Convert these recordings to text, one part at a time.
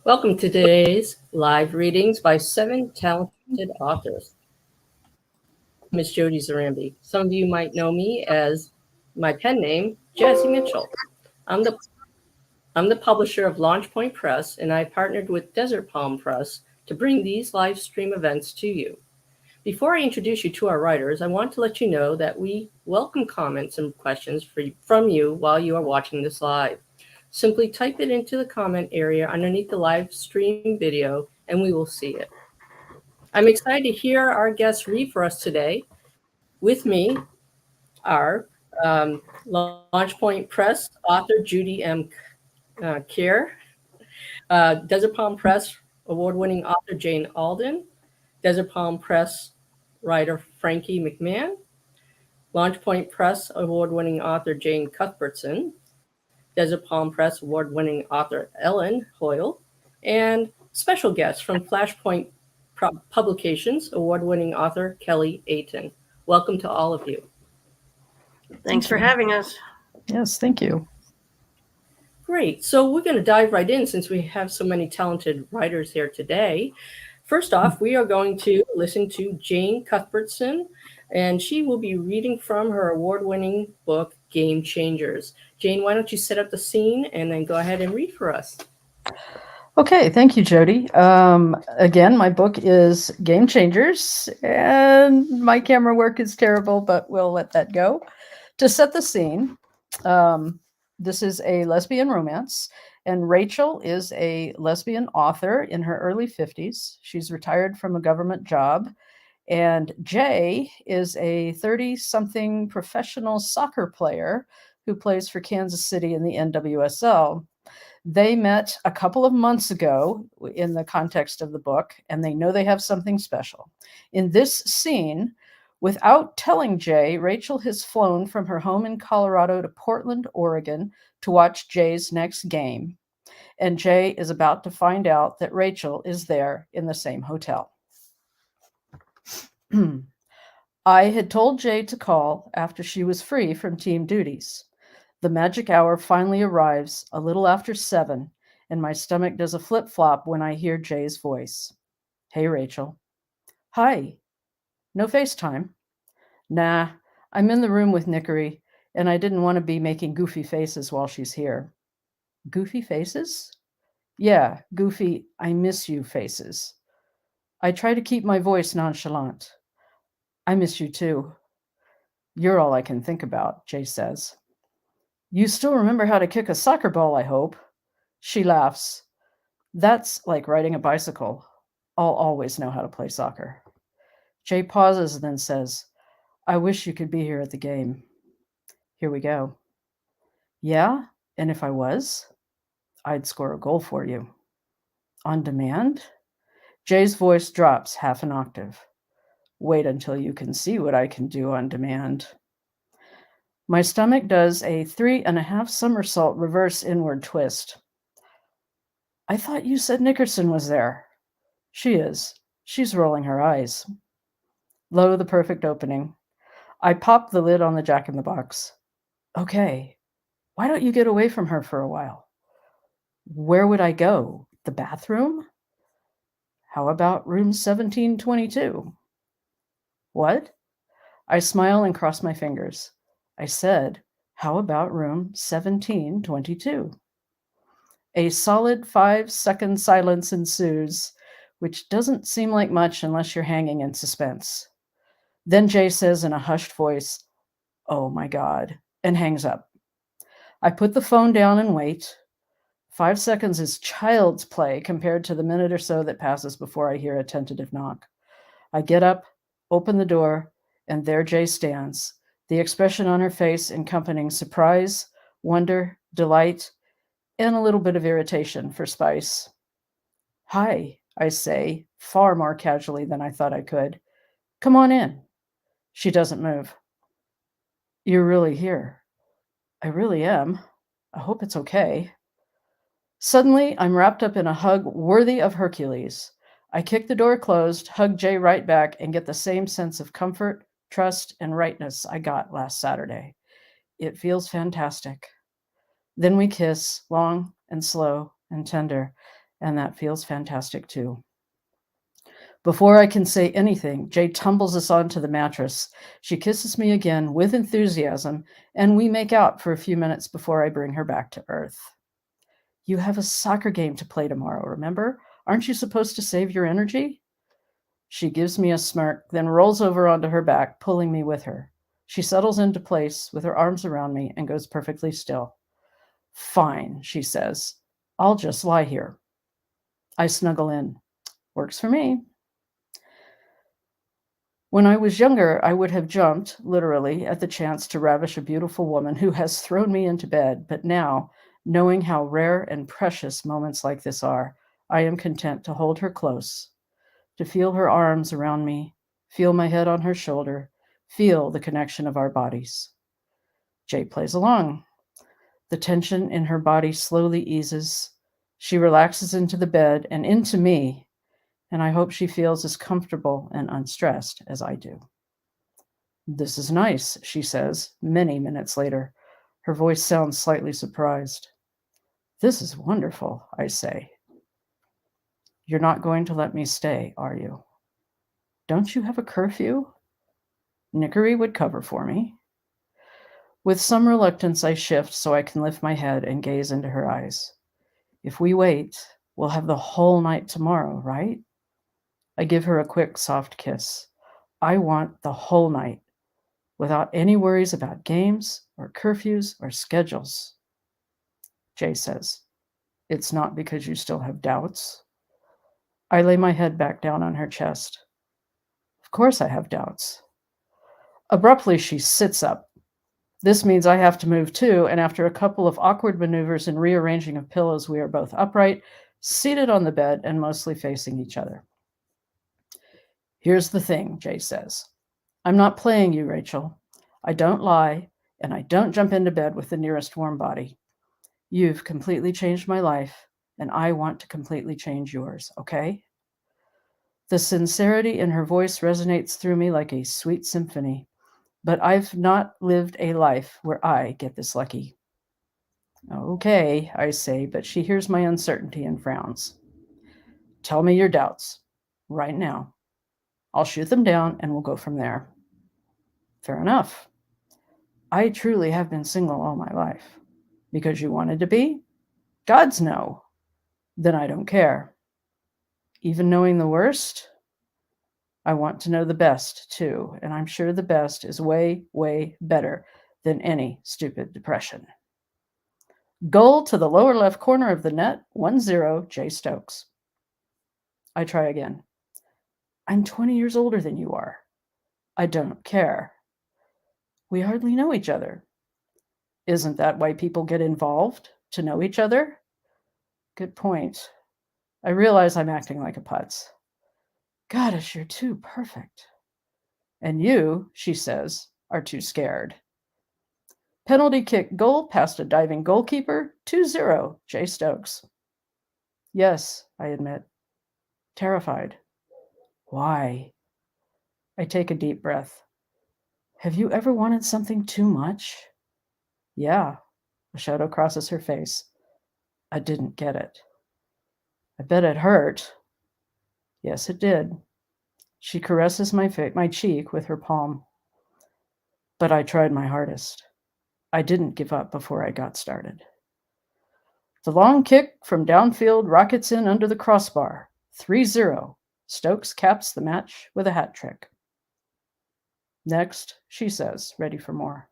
Welcome to today's live readings by 7 talented authors. Miss Jody Zarambi. Some of you might know me as my pen name, Jazzy Mitchell. I'm the I'm the publisher of Launch Point Press, and I partnered with Desert Palm Press to bring these live stream events to you. Before I introduce you to our writers, I want to let you know that we welcome comments and questions from you while you are watching this live. Simply type it into the comment area underneath the live stream video and we will see it. I'm excited to hear our guests read for us today. With me are Launchpoint Press author Judy M. Kerr, Desert Palm Press award-winning author Jane Alden, Desert Palm Press writer Franci McMahon, Launchpoint Press award-winning author Jane Cuthbertson, Desert Palm Press award-winning author Ellen Hoil, and special guest from Flashpoint Publications award-winning author Kelly Aten. Welcome to all of you. Thanks for having us. Yes, thank you. Great. So we're going to dive right in since we have so many talented writers here today. First off, we are going to listen to Jane Cuthbertson, and she will be reading from her award-winning book, Game Changers. Jane, why don't you set up the scene and then go ahead and read for us? Okay, thank you, Jody. Again, my book is Game Changers, and my camera work is terrible, but we'll let that go. To set the scene, this is a lesbian romance, and Rachel is a lesbian author in her early 50s. She's retired from a government job, and Jay is a 30-something professional soccer player who plays for Kansas City in the NWSL. They met a couple of months ago in the context of the book, and they know they have something special. In this scene, without telling Jay, Rachel has flown from her home in Colorado to Portland, Oregon to watch Jay's next game. And Jay is about to find out that Rachel is there in the same hotel. I had told Jay to call after she was free from team duties. The magic hour finally arrives a little after 7, and my stomach does a flip-flop when I hear Jay's voice. Hey, Rachel. Hi. No FaceTime? Nah, I'm in the room with Nickery, and I didn't want to be making goofy faces while she's here. Goofy faces? Yeah, goofy, I miss you faces. I try to keep my voice nonchalant. I miss you too. You're all I can think about, Jay says. You still remember how to kick a soccer ball, I hope. She laughs. That's like riding a bicycle. I'll always know how to play soccer. Jay pauses and then says, I wish you could be here at the game. Here we go. Yeah, and if I was, I'd score a goal for you. On demand? Jay's voice drops half an octave. Wait until you can see what I can do on demand. My stomach does a 3.5 somersault reverse inward twist. I thought you said Nickerson was there. She is. She's rolling her eyes. Lo, the perfect opening. I pop the lid on the Jack-in-the-Box. Okay, why don't you get away from her for a while? Where would I go? The bathroom? How about room 1722? What? I smile and cross my fingers. I said, how about room 1722? A solid 5-second silence ensues, which doesn't seem like much unless you're hanging in suspense. Then Jay says in a hushed voice, oh my God, and hangs up. I put the phone down and wait. 5 seconds is child's play compared to the minute or so that passes before I hear a tentative knock. I get up, open the door, and there Jay stands, the expression on her face accompanying surprise, wonder, delight, and a little bit of irritation for spice. Hi, I say, far more casually than I thought I could. Come on in. She doesn't move. You're really here. I really am. I hope it's okay. Suddenly, I'm wrapped up in a hug worthy of Hercules. I kick the door closed, hug Jay right back, and get the same sense of comfort, trust, and rightness I got last Saturday. It feels fantastic. Then we kiss, long and slow and tender, and that feels fantastic too. Before I can say anything, Jay tumbles us onto the mattress. She kisses me again with enthusiasm, and we make out for a few minutes before I bring her back to Earth. You have a soccer game to play tomorrow, remember? Aren't you supposed to save your energy? She gives me a smirk, then rolls over onto her back, pulling me with her. She settles into place with her arms around me and goes perfectly still. Fine, she says. I'll just lie here. I snuggle in. Works for me. When I was younger, I would have jumped, literally, at the chance to ravish a beautiful woman who has thrown me into bed. But now, knowing how rare and precious moments like this are, I am content to hold her close, to feel her arms around me, feel my head on her shoulder, feel the connection of our bodies. Jay plays along. The tension in her body slowly eases. She relaxes into the bed and into me, and I hope she feels as comfortable and unstressed as I do. This is nice, she says, many minutes later. Her voice sounds slightly surprised. This is wonderful, I say. You're not going to let me stay, are you? Don't you have a curfew? Nickery would cover for me. With some reluctance, I shift so I can lift my head and gaze into her eyes. If we wait, we'll have the whole night tomorrow, right? I give her a quick, soft kiss. I want the whole night, without any worries about games or curfews or schedules. Jay says, it's not because you still have doubts. I lay my head back down on her chest. Of course I have doubts. Abruptly, she sits up. This means I have to move too, and after a couple of awkward maneuvers and rearranging of pillows, we are both upright, seated on the bed, and mostly facing each other. Here's the thing, Jay says. I'm not playing you, Rachel. I don't lie, and I don't jump into bed with the nearest warm body. You've completely changed my life, and I want to completely change yours, okay? The sincerity in her voice resonates through me like a sweet symphony, but I've not lived a life where I get this lucky. Okay, I say, but she hears my uncertainty and frowns. Tell me your doubts, right now. I'll shoot them down and we'll go from there. Fair enough. I truly have been single all my life. Because you wanted to be? God's no. Then I don't care. Even knowing the worst? I want to know the best, too, and I'm sure the best is way, way better than any stupid depression. Goal to the lower left corner of the net, 1-0, Jay Stokes. I try again. I'm 20 years older than you are. I don't care. We hardly know each other. Isn't that why people get involved? To know each other? Good point. I realize I'm acting like a putz. Gosh, you're too perfect. And you, she says, are too scared. Penalty kick goal past a diving goalkeeper, 2-0, Jay Stokes. Yes, I admit. Terrified. Why? I take a deep breath. Have you ever wanted something too much? Yeah. A shadow crosses her face. I didn't get it. I bet it hurt. Yes, it did. She caresses my cheek with her palm. But I tried my hardest. I didn't give up before I got started. The long kick from downfield rockets in under the crossbar. 3-0. Stokes caps the match with a hat trick. Next, she says, ready for more.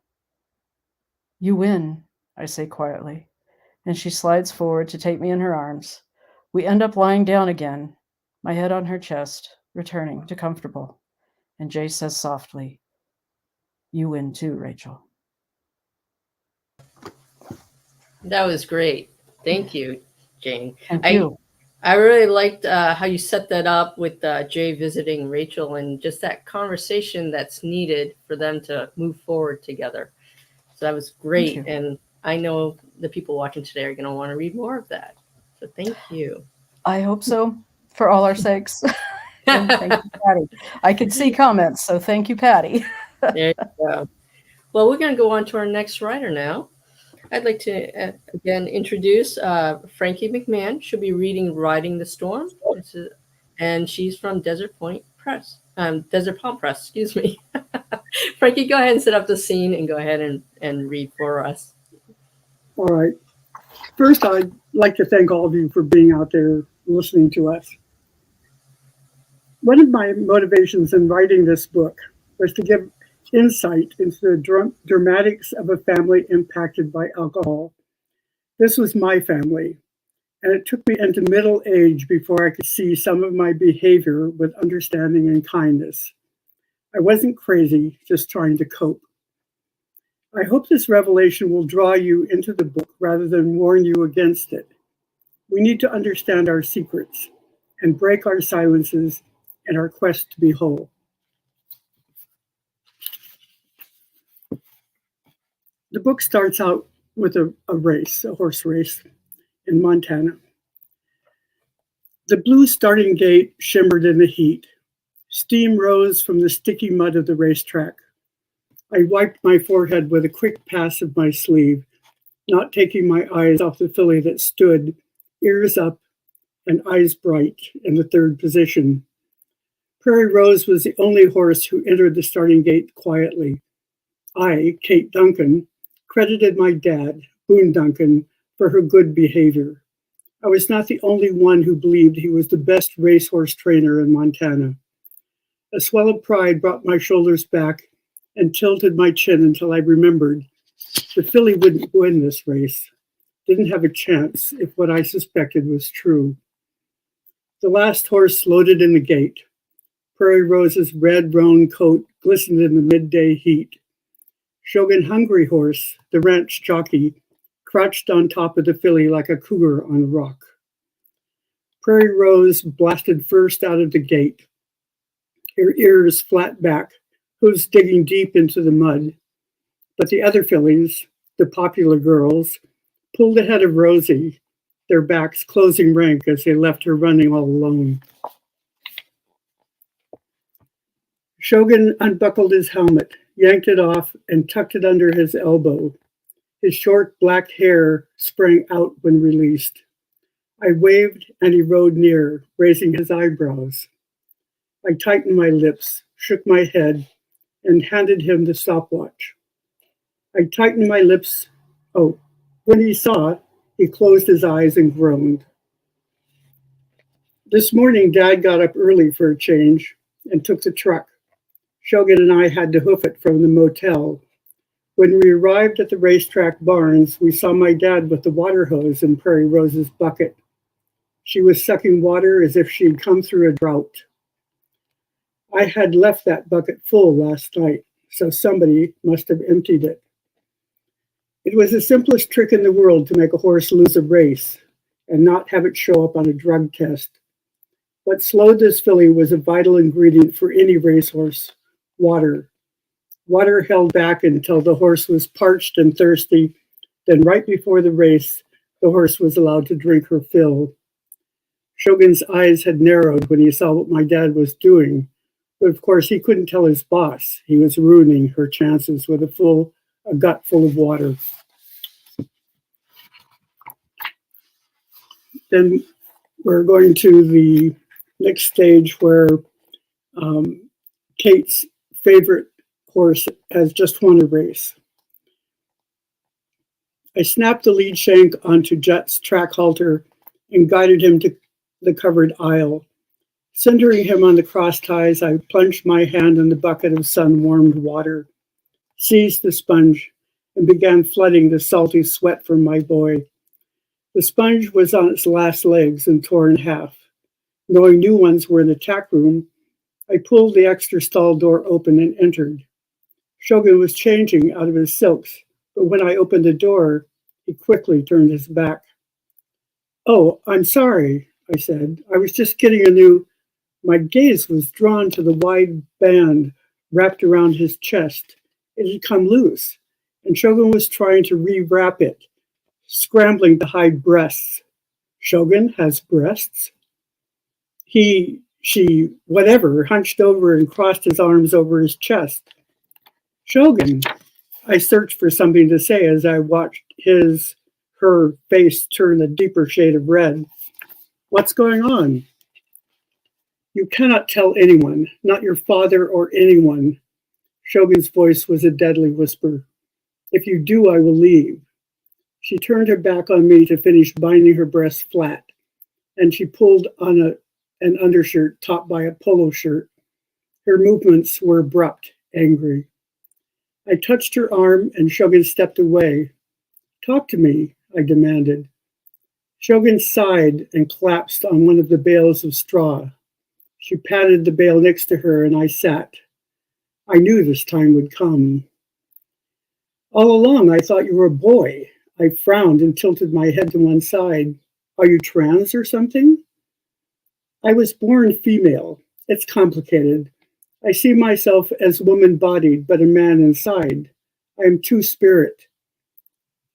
You win, I say quietly, and she slides forward to take me in her arms. We end up lying down again, my head on her chest, returning to comfortable. And Jay says softly, you win too, Rachel. That was great. Thank you, Jane. Thank you. I really liked how you set that up with Jay visiting Rachel and just that conversation that's needed for them to move forward together. So that was great. And I know the people watching today are going to want to read more of that. So thank you. I hope so, for all our sakes. And thank you, Patty. I could see comments, so thank you, Patty. There you go. Well, we're going to go on to our next writer now. I'd like to again introduce Franci McMahon. She'll be reading Riding the Storm. And she's from Desert Point Press. Desert Palm Press, excuse me. Frankie, go ahead and set up the scene and go ahead and read for us. All right. First, I'd like to thank all of you for being out there listening to us. One of my motivations in writing this book was to give insight into the dramatics of a family impacted by alcohol. This was my family, and it took me into middle age before I could see some of my behavior with understanding and kindness. I wasn't crazy, just trying to cope. I hope this revelation will draw you into the book rather than warn you against it. We need to understand our secrets and break our silences in our quest to be whole. The book starts out with a horse race in Montana. The blue starting gate shimmered in the heat. Steam rose from the sticky mud of the racetrack. I wiped my forehead with a quick pass of my sleeve, not taking my eyes off the filly that stood, ears up and eyes bright, in the third position. Prairie Rose was the only horse who entered the starting gate quietly. I, Kate Duncan, credited my dad, Boone Duncan, for her good behavior. I was not the only one who believed he was the best racehorse trainer in Montana. A swell of pride brought my shoulders back and tilted my chin until I remembered the filly wouldn't win this race, didn't have a chance if what I suspected was true. The last horse loaded in the gate. Prairie Rose's red roan coat glistened in the midday heat. Shogun Hungry Horse, the ranch jockey, crouched on top of the filly like a cougar on a rock. Prairie Rose blasted first out of the gate, her ears flat back, hooves digging deep into the mud. But the other fillies, the popular girls, pulled ahead of Rosie, their backs closing rank as they left her running all alone. Shogun unbuckled his helmet, yanked it off, and tucked it under his elbow. His short black hair sprang out when released. I waved and he rode near, raising his eyebrows. I tightened my lips, shook my head, and handed him the stopwatch. I tightened my lips. Oh, when he saw, he closed his eyes and groaned. This morning, Dad got up early for a change and took the truck. Shogun and I had to hoof it from the motel. When we arrived at the racetrack barns, we saw my dad with the water hose in Prairie Rose's bucket. She was sucking water as if she had come through a drought. I had left that bucket full last night, so somebody must have emptied it. It was the simplest trick in the world to make a horse lose a race and not have it show up on a drug test. What slowed this filly was a vital ingredient for any racehorse: water. Water held back until the horse was parched and thirsty. Then right before the race, the horse was allowed to drink her fill. Shogun's eyes had narrowed when he saw what my dad was doing. But of course, he couldn't tell his boss he was ruining her chances with a gut full of water. Then we're going to the next stage where Kate's favorite horse has just won a race. I snapped the lead shank onto Jet's track halter and guided him to the covered aisle. Centering him on the cross ties, I plunged my hand in the bucket of sun-warmed water, seized the sponge, and began flooding the salty sweat from my boy. The sponge was on its last legs and tore in half. Knowing new ones were in the tack room, I pulled the extra stall door open and entered. Shogun was changing out of his silks, but when I opened the door, he quickly turned his back. "Oh, I'm sorry," I said. "I was just getting a new..." My gaze was drawn to the wide band wrapped around his chest. It had come loose, and Shogun was trying to rewrap it, scrambling to hide breasts. Shogun has breasts? She, whatever, hunched over and crossed his arms over his chest. "Shogun, I searched for something to say as I watched her face turn a deeper shade of red. What's going on? You cannot tell anyone, not your father or anyone. Shogun's voice was a deadly whisper. If you do, I will leave. She turned her back on me to finish binding her breasts flat, and she pulled on an undershirt topped by a polo shirt. Her movements were abrupt, angry. I touched her arm, and Shogun stepped away. Talk to me, I demanded. Shogun sighed and collapsed on one of the bales of straw. She patted the bale next to her, and I sat. I knew this time would come. All along, I thought you were a boy. I frowned and tilted my head to one side. Are you trans or something? I was born female. It's complicated. I see myself as woman-bodied, but a man inside. I am two-spirit.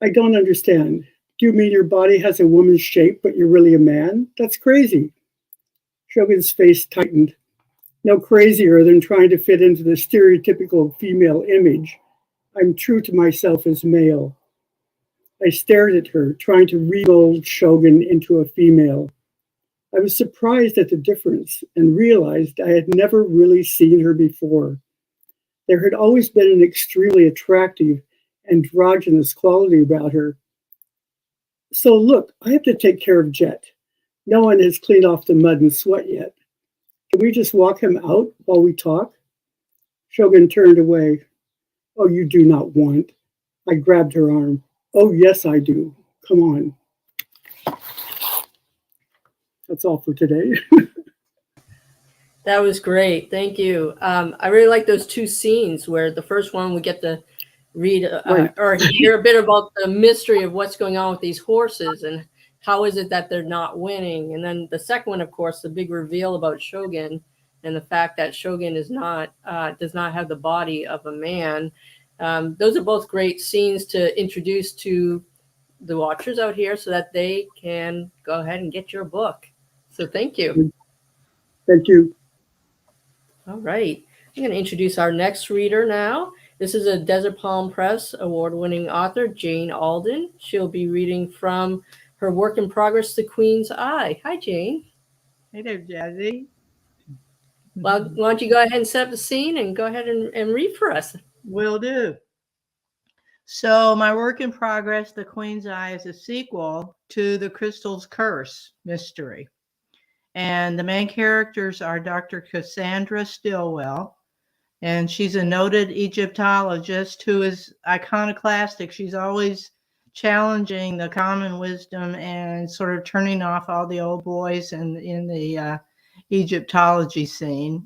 I don't understand. Do you mean your body has a woman's shape, but you're really a man? That's crazy. Shogun's face tightened. No crazier than trying to fit into the stereotypical female image. I'm true to myself as male. I stared at her, trying to remold Shogun into a female. I was surprised at the difference and realized I had never really seen her before. There had always been an extremely attractive, androgynous quality about her. So look, I have to take care of Jet. No one has cleaned off the mud and sweat yet. Can we just walk him out while we talk? Shogun turned away. Oh, you do not want. I grabbed her arm. Oh, yes, I do. Come on. That's all for today. That was great. Thank you. I really like those two scenes where the first one we get to read Right. or hear a bit about the mystery of what's going on with these horses and how is it that they're not winning. And then the second one, of course, the big reveal about Shogun and the fact that Shogun is not does not have the body of a man. Those are both great scenes to introduce to the watchers out here so that they can go ahead and get your book. So thank you. Thank you. All right. I'm going to introduce our next reader now. This is a Desert Palm Press award-winning author, Jane Alden. She'll be reading from her work in progress, The Queen's Eye. Hi, Jane. Hey there, Jazzy. Well, why don't you go ahead and set up the scene and go ahead and read for us. Will do. So my work in progress, The Queen's Eye, is a sequel to the Crystal's Curse mystery. And the main characters are Dr. Cassandra Stillwell, and she's a noted Egyptologist who is iconoclastic. She's always challenging the common wisdom and sort of turning off all the old boys in the Egyptology scene.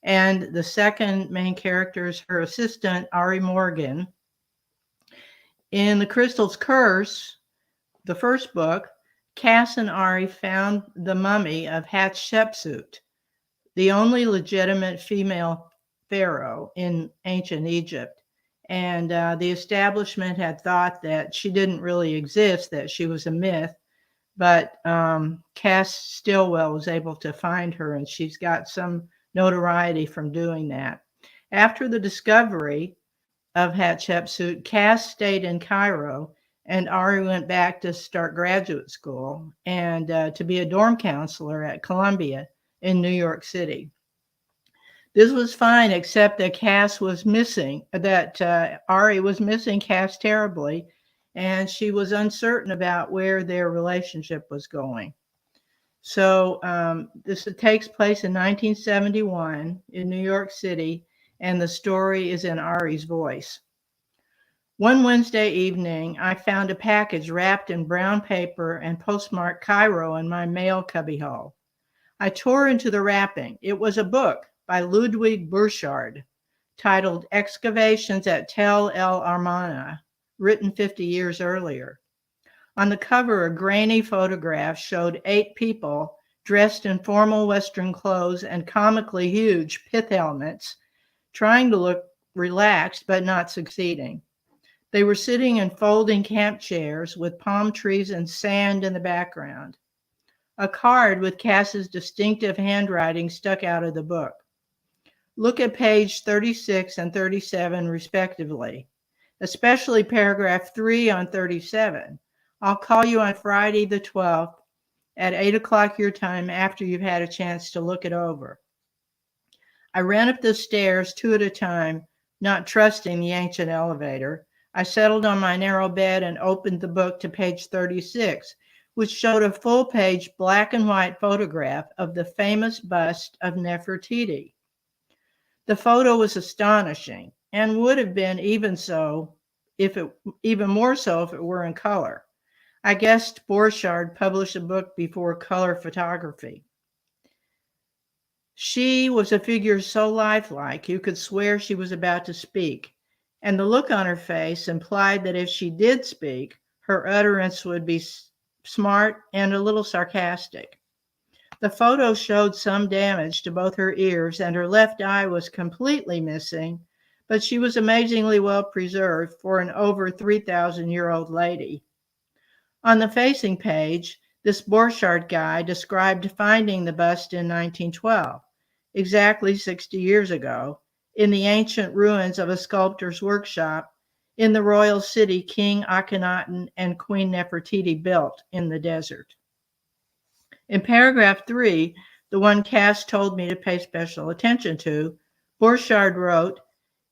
And the second main character is her assistant, Ari Morgan. In The Crystal's Curse, the first book, Cass and Ari found the mummy of Hatshepsut, the only legitimate female pharaoh in ancient Egypt. And the establishment had thought that she didn't really exist, that she was a myth. But Cass Stillwell was able to find her, and she's got some notoriety from doing that. After the discovery of Hatshepsut, Cass stayed in Cairo, and Ari went back to start graduate school and to be a dorm counselor at Columbia in New York City. This was fine, except that Cass was missing, that Ari was missing Cass terribly, and she was uncertain about where their relationship was going. So this takes place in 1971 in New York City, and the story is in Ari's voice. One Wednesday evening, I found a package wrapped in brown paper and postmarked Cairo in my mail cubbyhole. I tore into the wrapping. It was a book by Ludwig Burchard titled Excavations at Tel El Armana, written 50 years earlier. On the cover, a grainy photograph showed 8 people dressed in formal Western clothes and comically huge pith helmets, trying to look relaxed but not succeeding. They were sitting in folding camp chairs with palm trees and sand in the background. A card with Cass's distinctive handwriting stuck out of the book. Look at page 36 and 37, respectively. especially paragraph 3 on 37. I'll call you on Friday the 12th at 8 o'clock your time after you've had a chance to look it over. I ran up the stairs 2 at a time, not trusting the ancient elevator. I settled on my narrow bed and opened the book to page 36, which showed a full-page black and white photograph of the famous bust of Nefertiti. The photo was astonishing and would have been even more so if it were in color. I guessed Borchardt published a book before color photography. She was a figure so lifelike you could swear she was about to speak, and the look on her face implied that if she did speak, her utterance would be smart and a little sarcastic. The photo showed some damage to both her ears, and her left eye was completely missing, but she was amazingly well preserved for an over 3,000-year-old lady. On the facing page, this Borchardt guy described finding the bust in 1912, exactly 60 years ago, in the ancient ruins of a sculptor's workshop in the royal city King Akhenaten and Queen Nefertiti built in the desert. In paragraph 3, the one Cass told me to pay special attention to, Borchardt wrote,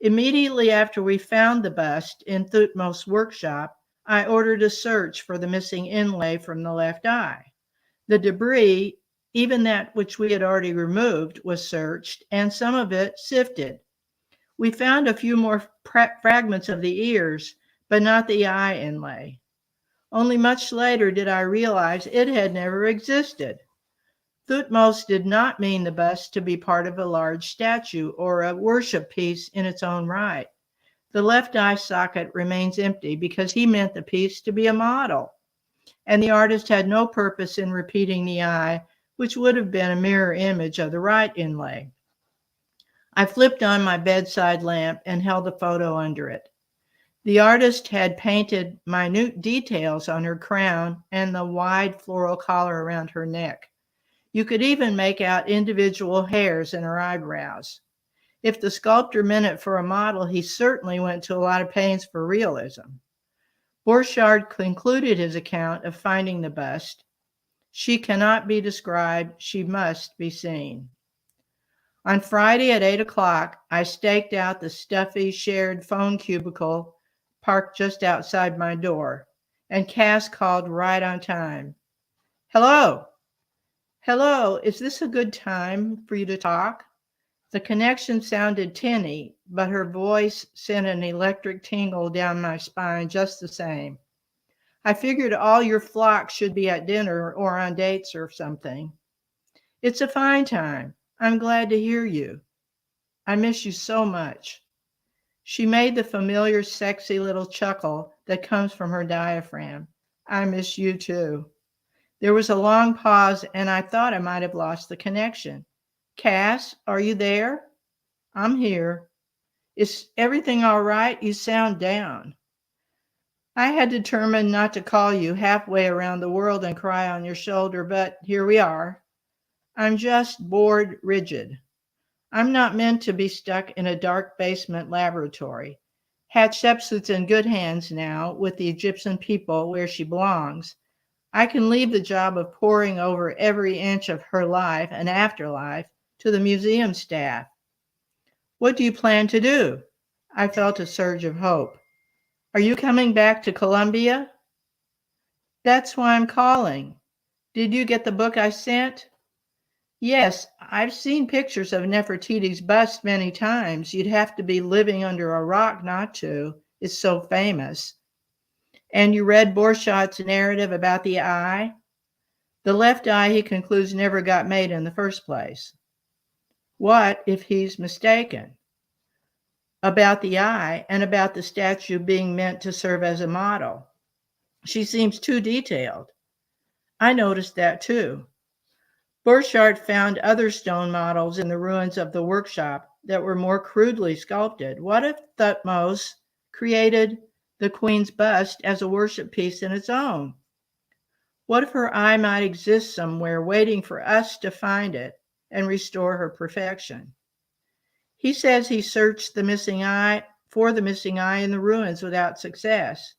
"Immediately after we found the bust in Thutmose's workshop, I ordered a search for the missing inlay from the left eye. The debris, even that which we had already removed, was searched, and some of it sifted. We found a few more fragments of the ears, but not the eye inlay. Only much later did I realize it had never existed. Thutmose did not mean the bust to be part of a large statue or a worship piece in its own right. The left eye socket remains empty because he meant the piece to be a model, and the artist had no purpose in repeating the eye, which would have been a mirror image of the right inlay." I flipped on my bedside lamp and held the photo under it. The artist had painted minute details on her crown and the wide floral collar around her neck. You could even make out individual hairs in her eyebrows. If the sculptor meant it for a model, he certainly went to a lot of pains for realism. Borchardt concluded his account of finding the bust. "She cannot be described, she must be seen." On Friday at 8 o'clock, I staked out the stuffy shared phone cubicle parked just outside my door, and Cass called right on time. "Hello? Hello, is this a good time for you to talk?" The connection sounded tinny, but her voice sent an electric tingle down my spine just the same. "I figured all your flock should be at dinner or on dates or something." "It's a fine time. I'm glad to hear you. I miss you so much." She made the familiar, sexy little chuckle that comes from her diaphragm. "I miss you too." There was a long pause, and I thought I might have lost the connection. "Cass, are you there?" "I'm here." "Is everything all right? You sound down." "I had determined not to call you halfway around the world and cry on your shoulder, but here we are. I'm just bored rigid. I'm not meant to be stuck in a dark basement laboratory. Hatshepsut's in good hands now with the Egyptian people where she belongs. I can leave the job of poring over every inch of her life and afterlife to the museum staff." "What do you plan to do?" I felt a surge of hope. "Are you coming back to Columbia?" "That's why I'm calling. Did you get the book I sent?" "Yes, I've seen pictures of Nefertiti's bust many times. You'd have to be living under a rock not to. It's so famous." "And you read Borchardt's narrative about the eye?" "The left eye, he concludes, never got made in the first place." "What if he's mistaken?" "About the eye and about the statue being meant to serve as a model. She seems too detailed." "I noticed that too." Borchardt found other stone models in the ruins of the workshop that were more crudely sculpted. What if Thutmose created the queen's bust as a worship piece in its own? What if her eye might exist somewhere waiting for us to find it and restore her perfection? He says he searched the missing eye for the missing eye in the ruins without success.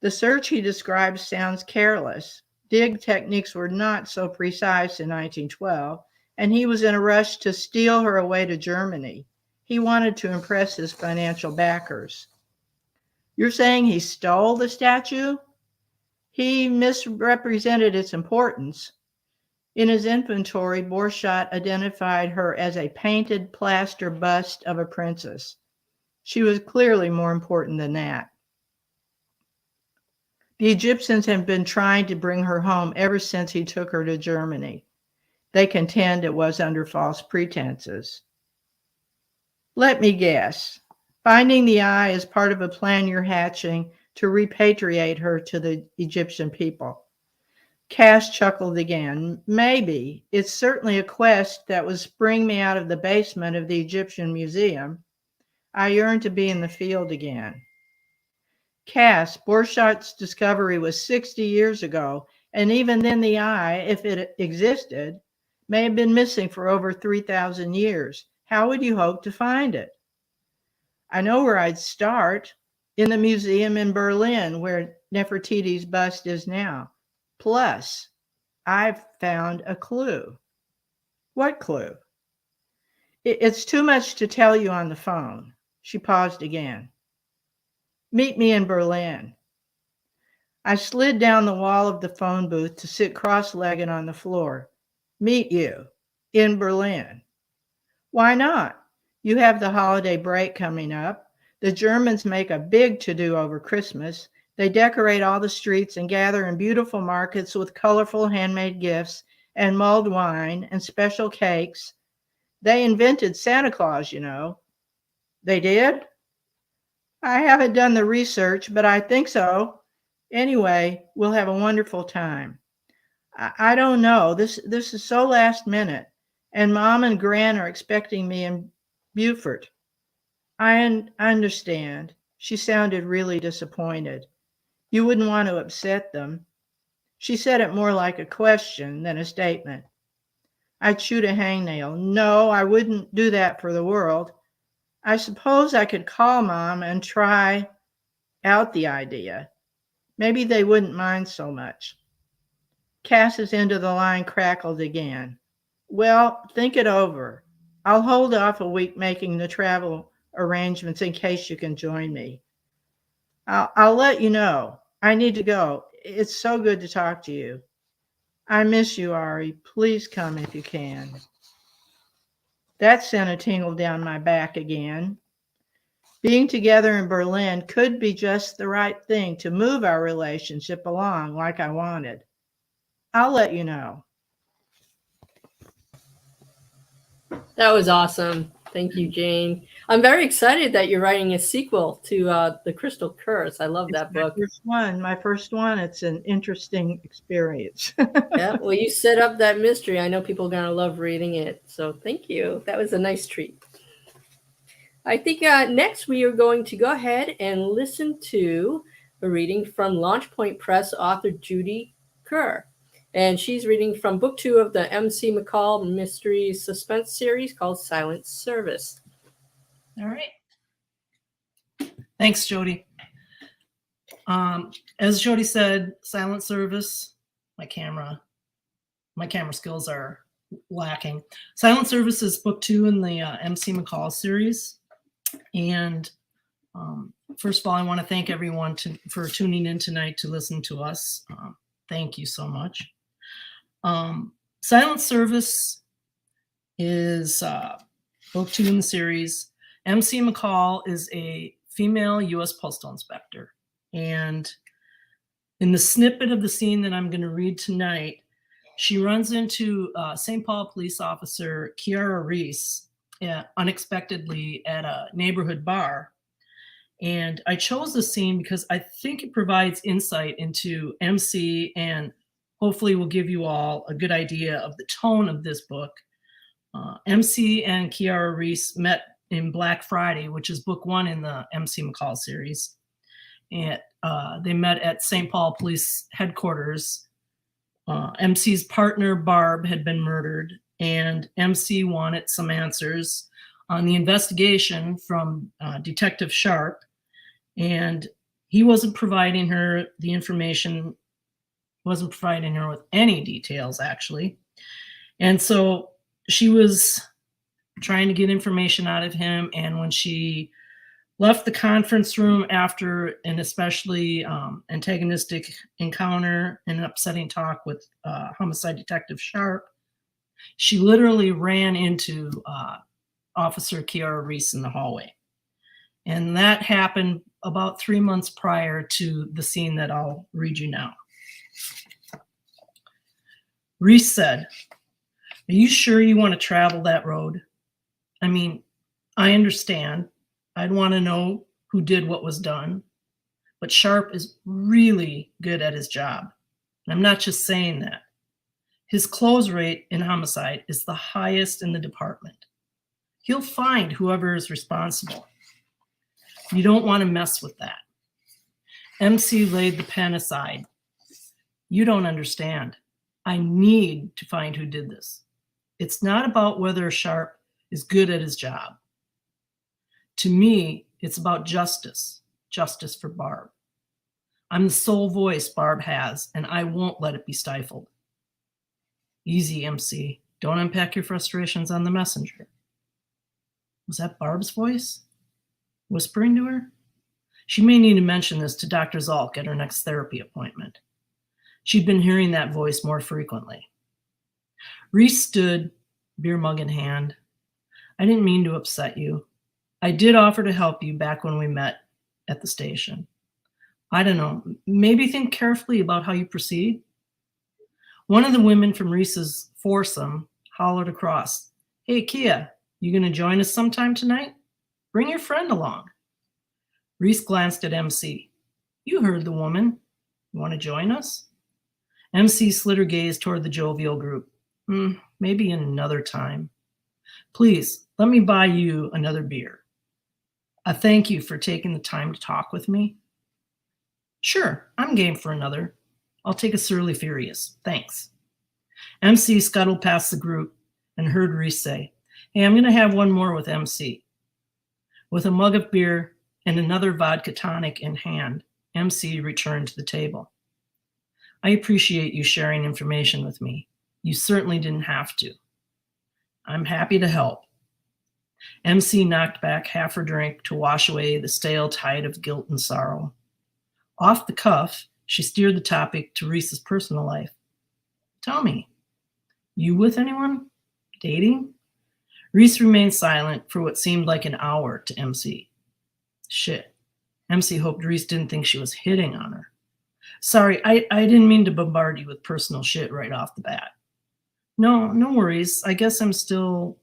The search he describes sounds careless. Dig techniques were not so precise in 1912, and he was in a rush to steal her away to Germany. He wanted to impress his financial backers. You're saying he stole the statue? He misrepresented its importance. In his inventory, Borchardt identified her as a painted plaster bust of a princess. She was clearly more important than that. The Egyptians have been trying to bring her home ever since he took her to Germany. They contend it was under false pretenses. Let me guess. Finding the eye is part of a plan you're hatching to repatriate her to the Egyptian people. Cass chuckled again. Maybe. It's certainly a quest that would spring me out of the basement of the Egyptian Museum. I yearn to be in the field again. Cass, Borchardt's discovery was 60 years ago, and even then the eye, if it existed, may have been missing for over 3,000 years. How would you hope to find it? I know where I'd start, in the museum in Berlin, where Nefertiti's bust is now. Plus, I've found a clue. What clue? It's too much to tell you on the phone. She paused again. Meet me in Berlin. I slid down the wall of the phone booth to sit cross-legged on the floor. Meet you in Berlin. Why not? You have the holiday break coming up. The Germans make a big to-do over Christmas. They decorate all the streets and gather in beautiful markets with colorful handmade gifts and mulled wine and special cakes. They invented Santa Claus, you know. They did? I haven't done the research, but I think so. Anyway, we'll have a wonderful time. I don't know. This is so last minute, and Mom and Gran are expecting me in Beaufort. I understand. She sounded really disappointed. You wouldn't want to upset them. She said it more like a question than a statement. I chewed a hangnail. No, I wouldn't do that for the world. I suppose I could call Mom and try out the idea. Maybe they wouldn't mind so much. Cass's end of the line crackled again. Well, think it over. I'll hold off a week making the travel arrangements in case you can join me. I'll let you know. I need to go. It's so good to talk to you. I miss you, Ari. Please come if you can. That sent a tingle down my back again. Being together in Berlin could be just the right thing to move our relationship along like I wanted. I'll let you know. That was awesome. Thank you, Jane. I'm very excited that you're writing a sequel to The Crystal Curse. I love that book. My first one. It's an interesting experience. Yeah, well, you set up that mystery. I know people are going to love reading it. So thank you. That was a nice treat. I think next we are going to go ahead and listen to a reading from Launchpoint Press author Judy Kerr. And she's reading from book 2 of the M.C. McCall mystery suspense series called Silent Service. All right. Thanks, Jody. As Jody said, Silent Service, my camera skills are lacking. Silent Service is book 2 in the M.C. McCall series. And first of all, I want to thank everyone for tuning in tonight to listen to us. Thank you so much. Silent Service is book 2 in the series. M.C. McCall is a female U.S. Postal Inspector. And in the snippet of the scene that I'm going to read tonight, she runs into St. Paul police officer Kiara Reese unexpectedly at a neighborhood bar. And I chose the scene because I think it provides insight into MC and hopefully will give you all a good idea of the tone of this book. MC and Kiara Reese met in Black Friday, which is book 1 in the MC McCall series. And they met at St. Paul Police Headquarters. MC's partner, Barb, had been murdered, and MC wanted some answers on the investigation from Detective Sharp, and he wasn't providing her the information, wasn't providing her with any details, actually. And so she was trying to get information out of him, and when she left the conference room after an especially antagonistic encounter and an upsetting talk with homicide detective Sharp, she literally ran into Officer Kiara Reese in the hallway. And that happened about 3 months prior to the scene that I'll read you now. Reese said, "Are you sure you want to travel that road? I mean, I understand. I'd want to know who did what was done. But Sharp is really good at his job. And I'm not just saying that. His close rate in homicide is the highest in the department. He'll find whoever is responsible. You don't want to mess with that." MC laid the pen aside. "You don't understand. I need to find who did this. It's not about whether Sharp is good at his job. To me, it's about justice, justice for Barb. I'm the sole voice Barb has, and I won't let it be stifled." "Easy, MC. Don't unpack your frustrations on the messenger." Was that Barb's voice? Whispering to her? She may need to mention this to Dr. Zalk at her next therapy appointment. She'd been hearing that voice more frequently. Reese stood, beer mug in hand. "I didn't mean to upset you. I did offer to help you back when we met at the station. I don't know, maybe think carefully about how you proceed." One of the women from Reese's foursome hollered across, "Hey, Kia, you going to join us sometime tonight? Bring your friend along." Reese glanced at MC. "You heard the woman. You want to join us?" MC slid her gaze toward the jovial group. Maybe another time. Please, let me buy you another beer. A thank you for taking the time to talk with me." "Sure, I'm game for another. I'll take a Surly Furious. Thanks." MC scuttled past the group and heard Reese say, "Hey, I'm going to have one more with MC." With a mug of beer and another vodka tonic in hand, MC returned to the table. "I appreciate you sharing information with me. You certainly didn't have to. I'm happy to help." MC knocked back half her drink to wash away the stale tide of guilt and sorrow. Off the cuff, she steered the topic to Reese's personal life. "Tell me, you with anyone? Dating?" Reese remained silent for what seemed like an hour to MC. Shit. MC hoped Reese didn't think she was hitting on her. "Sorry, I didn't mean to bombard you with personal shit right off the bat." No worries. I guess I'm still,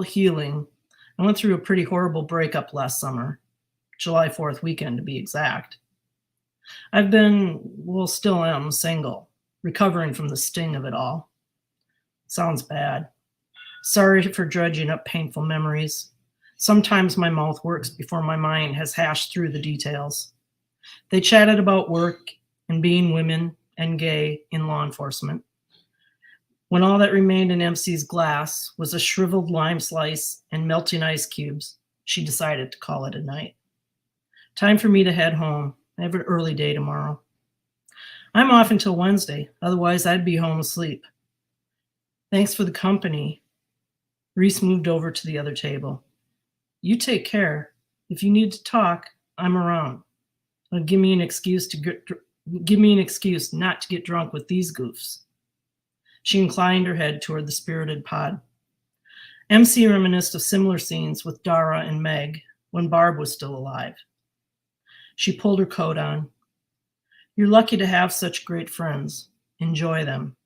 healing. I went through a pretty horrible breakup last summer. July 4th weekend, to be exact. I've been, still am single, recovering from the sting of it all. Sounds bad. Sorry for dredging up painful memories. Sometimes my mouth works before my mind has hashed through the details. They chatted about work and being women and gay in law enforcement. When all that remained in MC's glass was a shriveled lime slice and melting ice cubes, she decided to call it a night. Time for me to head home. I have an early day tomorrow. I'm off until Wednesday, otherwise I'd be home asleep. Thanks for the company. Reese moved over to the other table. You take care. If you need to talk, I'm around. Give me an excuse not to get drunk with these goofs. She inclined her head toward the spirited pod. MC reminisced of similar scenes with Dara and Meg when Barb was still alive. She pulled her coat on. You're lucky to have such great friends. Enjoy them.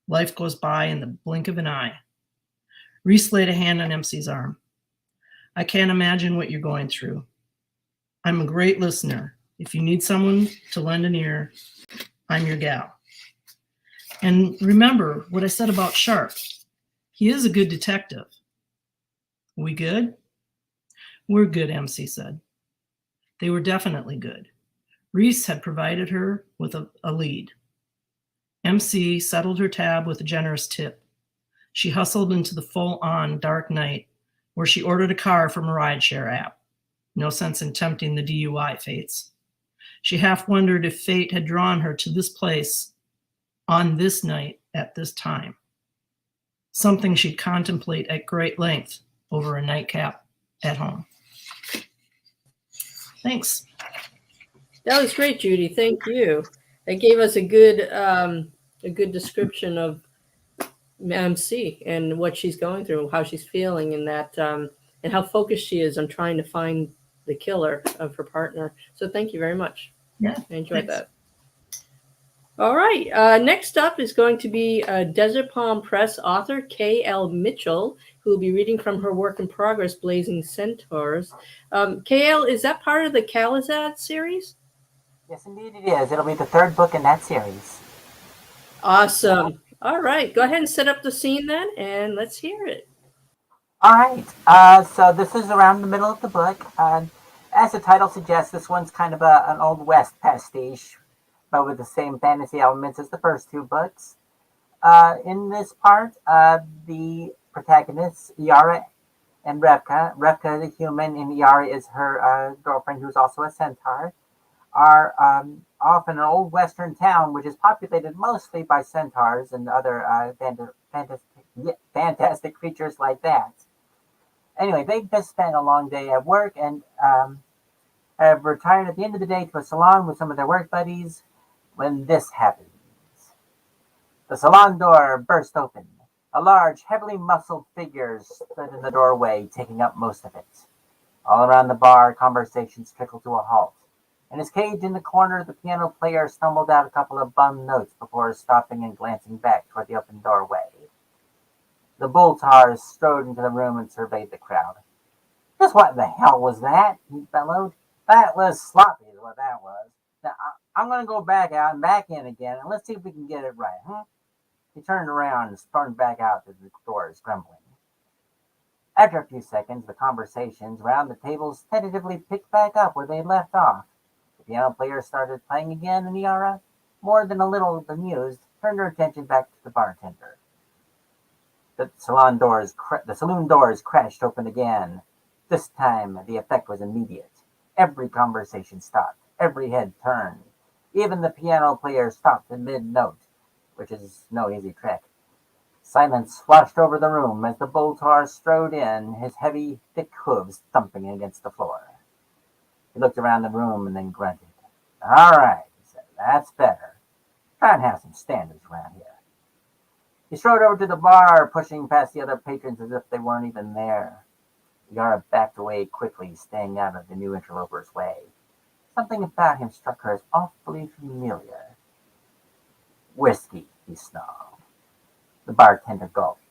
Life goes by in the blink of an eye. Reese laid a hand on MC's arm. I can't imagine what you're going through. I'm a great listener. If you need someone to lend an ear, I'm your gal. And remember what I said about Sharp. He is a good detective. We good? We're good, MC said. They were definitely good. Reese had provided her with a lead. MC settled her tab with a generous tip. She hustled into the full-on dark night, where she ordered a car from a rideshare app. No sense in tempting the DUI fates. She half wondered if fate had drawn her to this place on this night at this time. Something she'd contemplate at great length over a nightcap at home. Thanks. That was great, Judy. Thank you. That gave us a good description of MC and what she's going through, how she's feeling, and that and how focused she is on trying to find the killer of her partner. So thank you very much. Yeah, I enjoyed thanks. that. All right. Next up is going to be Desert Palm Press author K.L. Mitchell, who will be reading from her work in progress, Blazing Centaurs. K.L., is that part of the Khalizad series? Yes, indeed it is. It'll be the third book in that series. Awesome. All right. Go ahead and set up the scene then, and let's hear it. All right. So this is around the middle of the book. As the title suggests, this one's kind of an Old West pastiche, but with the same fantasy elements as the first two books. In this part, the protagonists, Yara and Revka. Revka is a human, and Yara is her girlfriend, who's also a centaur, are off in an old western town, which is populated mostly by centaurs and other fantastic creatures like that. Anyway, they just spent a long day at work and have retired at the end of the day to a salon with some of their work buddies when this happens. The salon door burst open. A large, heavily muscled figure stood in the doorway, taking up most of it. All around the bar, conversations trickled to a halt. In his cage in the corner, the piano player stumbled out a couple of bum notes before stopping and glancing back toward the open doorway. The bull tars strode into the room and surveyed the crowd. "Just what the hell was that?" he bellowed. "That was sloppy, is what that was. Now, I'm going to go back out and back in again, and let's see if we can get it right, huh?" He turned around and stormed back out to the doors, grumbling. After a few seconds, the conversations round the tables tentatively picked back up where they left off. The piano player started playing again, and Yara, more than a little bemused, turned her attention back to the bartender. The saloon doors crashed open again. This time, the effect was immediate. Every conversation stopped. Every head turned. Even the piano player stopped in mid-note, which is no easy trick. Silence washed over the room as the bull tar strode in, his heavy, thick hooves thumping against the floor. He looked around the room and then grunted. "All right," he said, "that's better. Try and have some standards around here." He strode over to the bar, pushing past the other patrons as if they weren't even there. Yara backed away quickly, staying out of the new interloper's way. Something about him struck her as awfully familiar. "Whiskey," he snarled. The bartender gulped.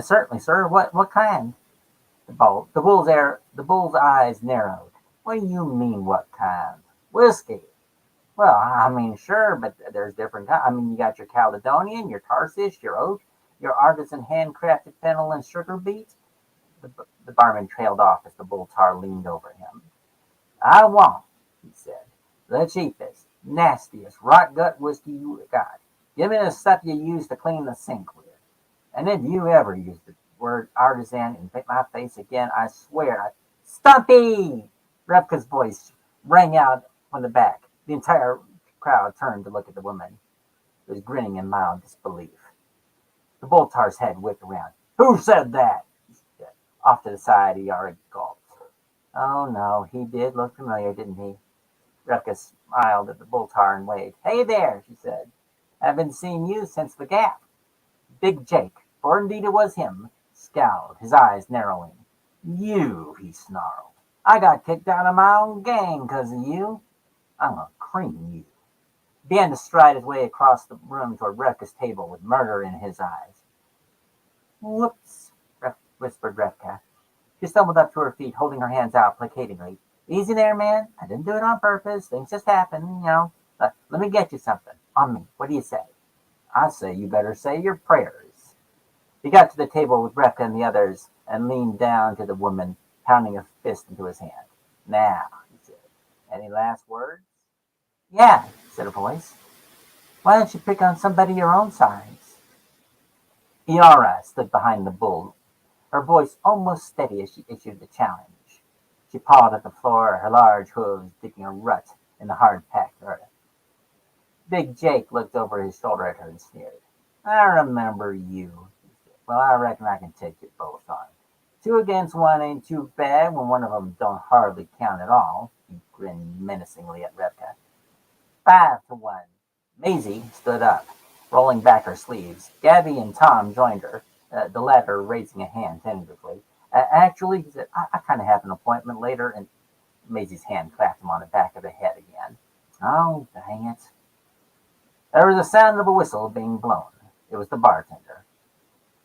Certainly, sir. What kind?" The bull's eyes narrowed. "What do you mean, what kind? Whiskey? Well, I mean, sure, but there's different kinds. I mean, you got your Caledonian, your Tarsish, your Oak, your artisan handcrafted fennel and sugar beet." The barman trailed off as the bull tar leaned over him. "I want," he said, "the cheapest, nastiest, rot gut whiskey you got. Give me the stuff you use to clean the sink with. And if you ever use the word artisan in my face again, I swear Stumpy!" Revka's voice rang out from the back. The entire crowd turned to look at the woman, who was grinning in mild disbelief. The bull tar's head whipped around. "Who said that?" Off to the side, he already gulped. Oh no, he did look familiar, didn't he? Revka smiled at the bull tar and waved. "Hey there," she said. "Haven't seen you since the Gap." Big Jake, for indeed it was him, scowled, his eyes narrowing. "You," he snarled. "I got kicked out of my own gang 'cause of you. I'm gonna cream you." He began to stride his way across the room toward Revka's table with murder in his eyes. "Whoops," whispered Revka. She stumbled up to her feet, holding her hands out placatingly. "Easy there, man. I didn't do it on purpose. Things just happen, you know. Let me get you something. On me. What do you say?" "I say you better say your prayers." He got to the table with Revka and the others and leaned down to the woman, pounding a fist into his hand. "Now," he said, "any last words?" "Yeah," said a voice. "Why don't you pick on somebody your own size?" Yara stood behind the bull her voice almost steady as she issued the challenge. She pawed at the floor, her large hooves digging a rut in the hard-packed earth. Big Jake looked over his shoulder at her and sneered. I remember you. Well, I reckon I can take you both on. 2 against 1 ain't too bad when one of them don't hardly count at all. He grinned menacingly at Revka. 5-1. Maisie stood up, rolling back her sleeves. Gabby and Tom joined her, the latter raising a hand tentatively. Actually, he said, I kind of have an appointment later, and Maisie's hand clapped him on the back of the head again. Oh, dang it. There was the sound of a whistle being blown. It was the bartender.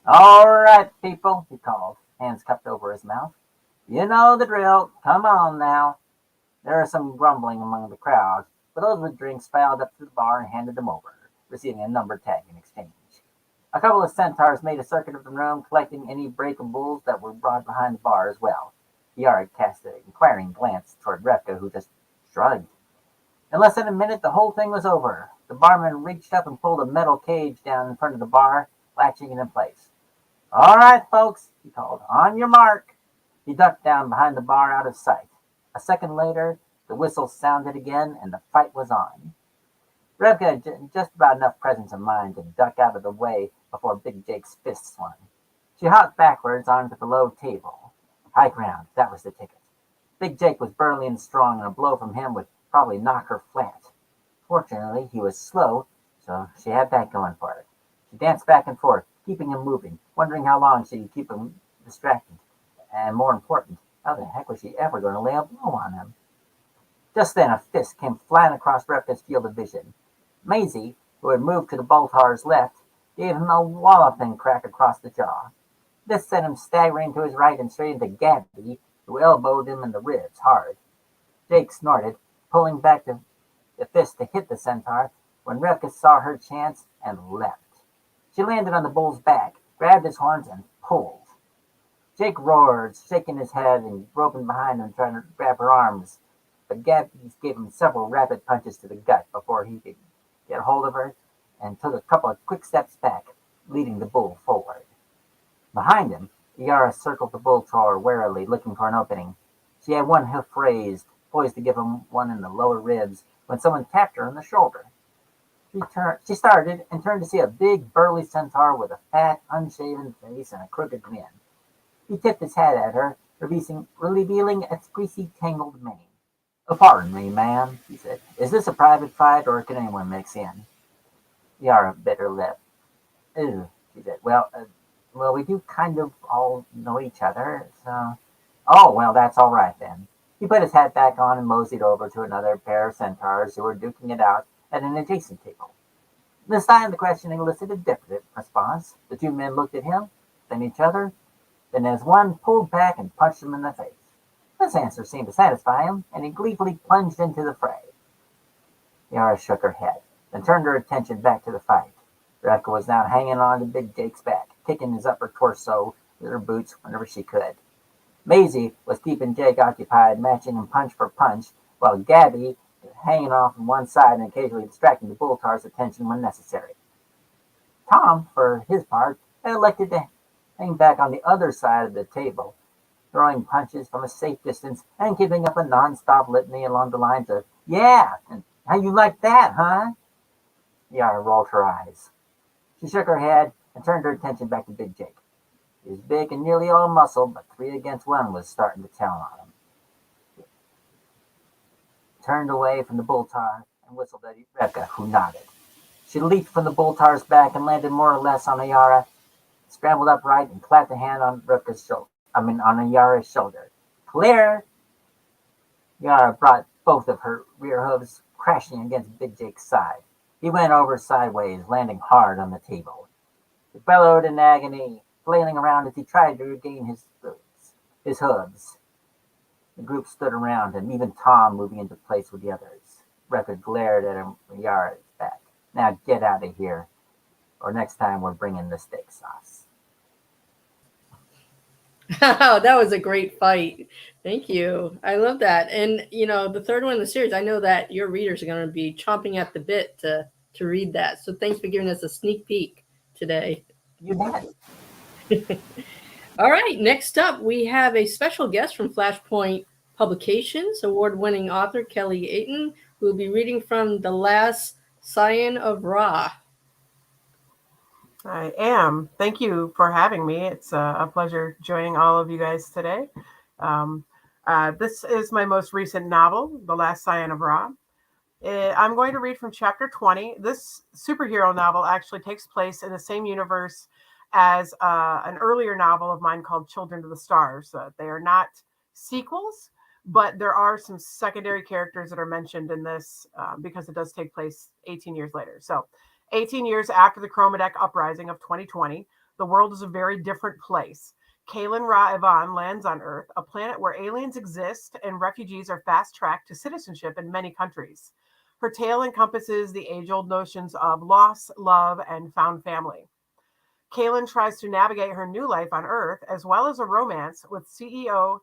All right, people, he called, hands cupped over his mouth. You know the drill. Come on now. There was some grumbling among the crowd, but those with drinks filed up to the bar and handed them over, receiving a number tag in exchange. A couple of centaurs made a circuit of the room, collecting any breakables that were brought behind the bar as well. Yara cast an inquiring glance toward Revka, who just shrugged. In less than a minute, the whole thing was over. The barman reached up and pulled a metal cage down in front of the bar, latching it in place. All right, folks, he called. On your mark. He ducked down behind the bar out of sight. A second later, the whistle sounded again, and the fight was on. Revka had just about enough presence of mind to duck out of the way before Big Jake's fist swung. She hopped backwards onto the low table. High ground, that was the ticket. Big Jake was burly and strong, and a blow from him would probably knock her flat. Fortunately, he was slow, so she had that going for her. She danced back and forth, keeping him moving, wondering how long she could keep him distracted. And more important, how the heck was she ever going to lay a blow on him? Just then, a fist came flying across Revka's field of vision. Maisie, who had moved to the Boltar's left, gave him a walloping crack across the jaw. This sent him staggering to his right and straight into Gabby, who elbowed him in the ribs hard. Jake snorted, pulling back the fist to hit the centaur when Revka saw her chance and leapt. She landed on the bull's back, grabbed his horns, and pulled. Jake roared, shaking his head and groping behind him, trying to grab her arms. But Gabby gave him several rapid punches to the gut before he could get hold of her, and took a couple of quick steps back, leading the bull forward. Behind him, Yara circled the bull tower warily, looking for an opening. She had one hoof raised, poised to give him one in the lower ribs, when someone tapped her on the shoulder. She started and turned to see a big, burly centaur with a fat, unshaven face and a crooked grin. He tipped his hat at her, revealing its greasy, tangled mane. Oh, pardon me, ma'am, he said. Is this a private fight, or can anyone mix in? Yara bit her lip. Ew, she said. Well, we do kind of all know each other, so... Oh, well, that's all right, then. He put his hat back on and moseyed over to another pair of centaurs who were duking it out at an adjacent table. This time the question elicited a different response. The 2 men looked at him, then each other, then as one pulled back and punched him in the face. This answer seemed to satisfy him, and he gleefully plunged into the fray. Yara shook her head, then turned her attention back to the fight. Revka was now hanging on to Big Jake's back, kicking his upper torso with her boots whenever she could. Maisie was keeping Jake occupied, matching him punch for punch, while Gabby was hanging off on one side and occasionally distracting the Bulltar's attention when necessary. Tom, for his part, had elected to hang back on the other side of the table, throwing punches from a safe distance and keeping up a non-stop litany along the lines of, yeah, and how you like that, huh? Yara rolled her eyes. She shook her head and turned her attention back to Big Jake. He was big and nearly all muscle, but 3 against 1 was starting to tell on him. He turned away from the Bulltar and whistled at Revka, who nodded. She leaped from the Bulltar's back and landed more or less on Yara, scrambled upright and clapped a hand on Revka's shoulder. On Yara's shoulder. Clear! Yara brought both of her rear hooves crashing against Big Jake's side. He went over sideways, landing hard on the table. He bellowed in agony, flailing around as he tried to regain his hooves. The group stood around him, even Tom moving into place with the others. Revka glared at him from Yara's back. Now get out of here, or next time we're bringing the steak sauce. That was a great fight. Thank you. I love that. And, the third one in the series, I know that your readers are going to be chomping at the bit to read that. So thanks for giving us a sneak peek today. You bet. All right, next up, we have a special guest from Flashpoint Publications, award-winning author Kelly Aten, who will be reading from The Last Scion of Ra. I am. Thank you for having me. It's a pleasure joining all of you guys today. This is my most recent novel, The Last Scion of Ra. I'm going to read from chapter 20. This superhero novel actually takes place in the same universe as an earlier novel of mine called Children of the Stars. They are not sequels, but there are some secondary characters that are mentioned in this because it does take place 18 years later. So 18 years after the Chromadeck uprising of 2020, the world is a very different place. Kaylin Ra Evan lands on Earth, a planet where aliens exist and refugees are fast-tracked to citizenship in many countries. Her tale encompasses the age-old notions of loss, love, and found family. Kaylin tries to navigate her new life on Earth, as well as a romance with CEO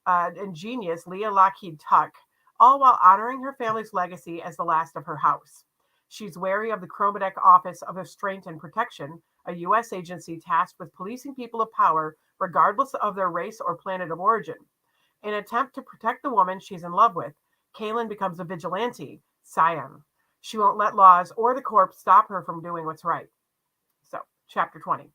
and genius Leah Lockheed Tuck, all while honoring her family's legacy as the last of her house. She's wary of the Chromadeck Office of Restraint and Protection, a U.S. agency tasked with policing people of power, regardless of their race or planet of origin. In an attempt to protect the woman she's in love with, Kaylin becomes a vigilante, Scion. She won't let laws or the corp stop her from doing what's right. So, chapter 20.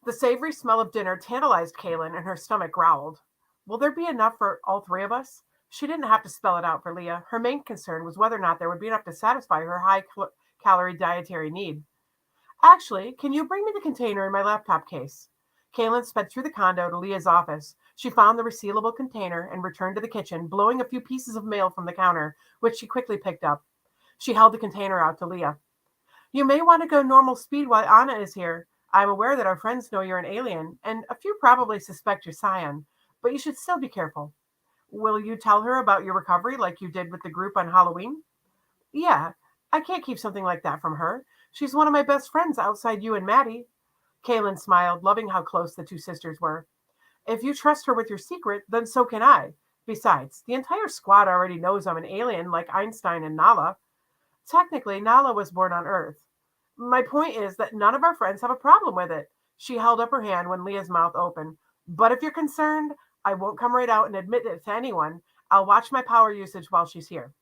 The savory smell of dinner tantalized Kaylin, and her stomach growled. Will there be enough for all three of us? She didn't have to spell it out for Leah. Her main concern was whether or not there would be enough to satisfy her high-calorie dietary need. Actually, can you bring me the container in my laptop case? Kaylin sped through the condo to Leah's office. She found the resealable container and returned to the kitchen, blowing a few pieces of mail from the counter, which she quickly picked up. She held the container out to Leah. You may want to go normal speed while Anna is here. I'm aware that our friends know you're an alien, and a few probably suspect you're Scion, but you should still be careful. Will you tell her about your recovery like you did with the group on Halloween? Yeah, I can't keep something like that from her. She's one of my best friends outside you and Maddie. Kaylin smiled, loving how close the two sisters were. If you trust her with your secret, then so can I. Besides, the entire squad already knows I'm an alien like Einstein and Nala. Technically, Nala was born on Earth. My point is that none of our friends have a problem with it. She held up her hand when Leah's mouth opened. But if you're concerned, I won't come right out and admit it to anyone. I'll watch my power usage while she's here.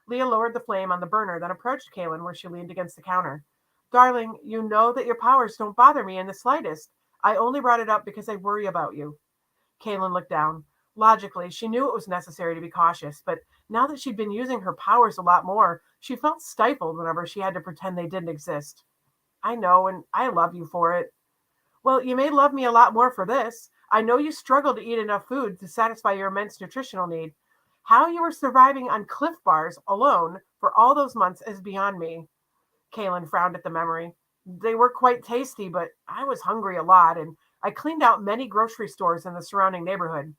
Leah lowered the flame on the burner, then approached Kaylin where she leaned against the counter. Darling, you know that your powers don't bother me in the slightest. I only brought it up because I worry about you. Kaylin looked down. Logically, she knew it was necessary to be cautious, but now that she'd been using her powers a lot more, she felt stifled whenever she had to pretend they didn't exist. I know, and I love you for it. Well, you may love me a lot more for this. I know you struggle to eat enough food to satisfy your immense nutritional need. How you were surviving on Cliff Bars alone for all those months is beyond me. Kaylin frowned at the memory. They were quite tasty, but I was hungry a lot, and I cleaned out many grocery stores in the surrounding neighborhood.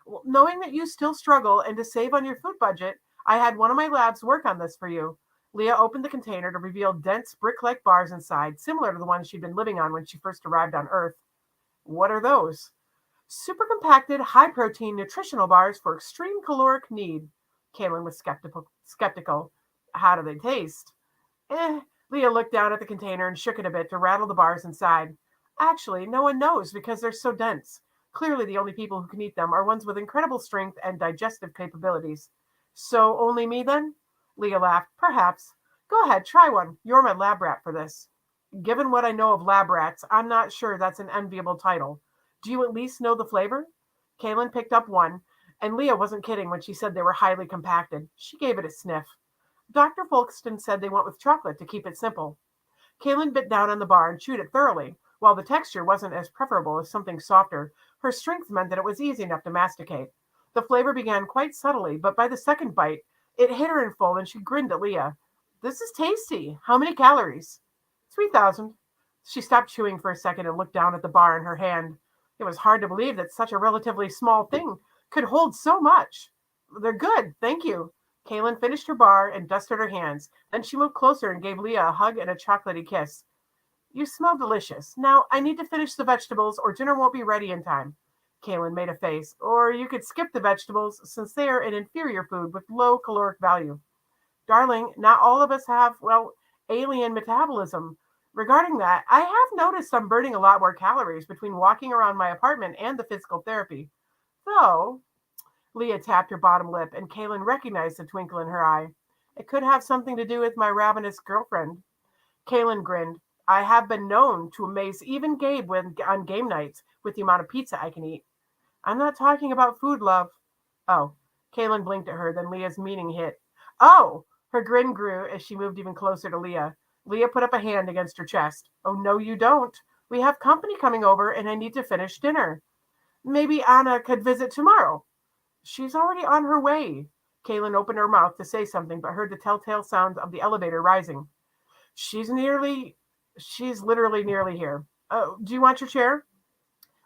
Well, knowing that you still struggle and to save on your food budget, I had one of my labs work on this for you. Leah opened the container to reveal dense brick-like bars inside, similar to the ones she'd been living on when she first arrived on Earth. What are those? Super compacted, high-protein nutritional bars for extreme caloric need. Kaylin was skeptical. How do they taste? Leah looked down at the container and shook it a bit to rattle the bars inside. Actually, no one knows because they're so dense. Clearly, the only people who can eat them are ones with incredible strength and digestive capabilities. So, only me then? Leah laughed. Perhaps. Go ahead, try one. You're my lab rat for this. Given what I know of lab rats, I'm not sure that's an enviable title. Do you at least know the flavor? Kaylin picked up one, and Leah wasn't kidding when she said they were highly compacted. She gave it a sniff. Dr. Folkston said they went with chocolate to keep it simple. Kaylin bit down on the bar and chewed it thoroughly. While the texture wasn't as preferable as something softer, her strength meant that it was easy enough to masticate. The flavor began quite subtly, but by the second bite, it hit her in full and she grinned at Leah. This is tasty. How many calories? 3,000. She stopped chewing for a second and looked down at the bar in her hand. It was hard to believe that such a relatively small thing could hold so much. They're good, thank you. Kaylin finished her bar and dusted her hands. Then she moved closer and gave Leah a hug and a chocolatey kiss. You smell delicious. Now, I need to finish the vegetables or dinner won't be ready in time. Kaylin made a face. Or you could skip the vegetables since they are an inferior food with low caloric value. Darling, not all of us have, alien metabolism. Regarding that, I have noticed I'm burning a lot more calories between walking around my apartment and the physical therapy. Though, Leah tapped her bottom lip, and Kaylin recognized the twinkle in her eye. It could have something to do with my ravenous girlfriend. Kaylin grinned. I have been known to amaze even Gabe on game nights with the amount of pizza I can eat. I'm not talking about food, love. Oh, Kaylin blinked at her, then Leah's meaning hit. Oh! Her grin grew as she moved even closer to Leah. Leah put up a hand against her chest. Oh, no, you don't. We have company coming over, and I need to finish dinner. Maybe Anna could visit tomorrow. She's already on her way. Kaylin opened her mouth to say something, but heard the telltale sound of the elevator rising. She's literally nearly here. Do you want your chair?